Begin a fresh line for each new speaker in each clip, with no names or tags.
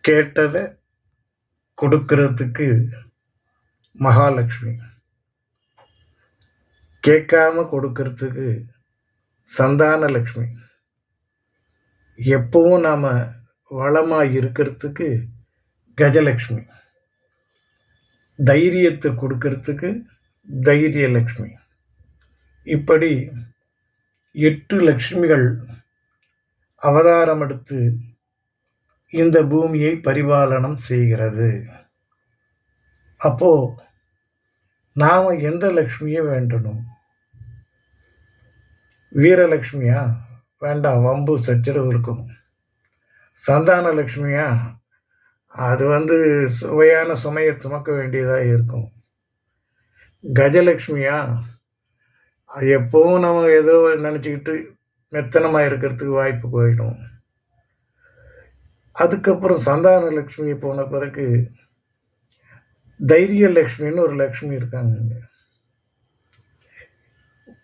கேட்டதை கொடுக்கறதுக்கு மகாலட்சுமி, கேட்காம கொடுக்கறதுக்கு சந்தான லட்சுமி, எப்பவும் நாம வளமா இருக்கிறதுக்கு கஜலட்சுமி, தைரியத்தை கொடுக்கறதுக்கு தைரியலட்சுமி. இப்படி 8 லட்சுமிகள் அவதாரம் எடுத்து இந்த பூமியை பரிபாலனம் செய்கிறது. அப்போ நாம எந்த லட்சுமியை வேண்டணும்? வீரலட்சுமியா? வேண்டாம், வம்பு சச்சரவு இருக்கும். சந்தான லட்சுமியா? அது சுவையான சுமையை சுமக்க வேண்டியதாக இருக்கும். கஜலட்சுமியா? அது எப்பவும் நம்ம ஏதோ நினச்சிக்கிட்டு மெத்தனமாக இருக்கிறதுக்கு வாய்ப்பு போயிடும். அதுக்கப்புறம் சந்தான லட்சுமி போன பிறகு தைரிய லட்சுமின்னு ஒரு லட்சுமி இருக்காங்க.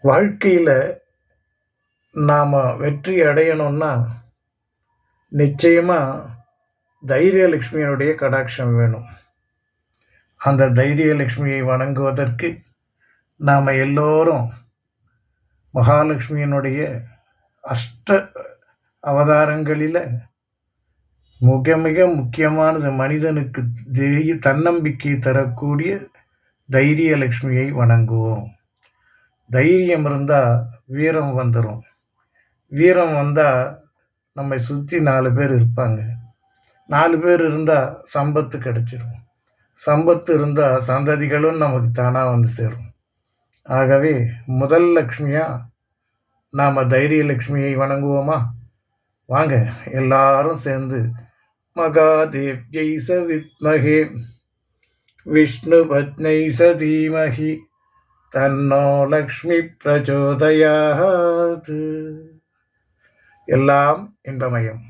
வாழ்க்கையில நாம வெற்றி அடையணும்னா நிச்சயமா தைரியலட்சுமியினுடைய கடாட்சம் வேணும். அந்த தைரியலட்சுமியை வணங்குவதற்கு நாம எல்லோரும் மகாலட்சுமியினுடைய அஷ்ட அவதாரங்களில மிக மிக முக்கியமானது மனிதனுக்கு தன்னம்பிக்கை தரக்கூடிய தைரியலட்சுமியை வணங்குவோம். தைரியம் இருந்தா வீரம் வந்துடும். வீரம் வந்தா நம்மை சுற்றி 4 பேர் இருப்பாங்க. 4 பேர் இருந்தா சம்பத்து கிடைச்சிடும். சம்பத்து இருந்தா சந்ததிகளும் நமக்கு தானா வந்து சேரும். ஆகவே முதல் லட்சுமியா நாம தைரியலட்சுமியை வணங்குவோமா? வாங்க எல்லாரும் சேர்ந்து மகாதேவ்யை சவித்மஹே விஷ்ணு பத்னை சதீமஹி தன்னோ லக்ஷ்மி பிரச்சோதயாத். எல்லாம் இன்பமயம்.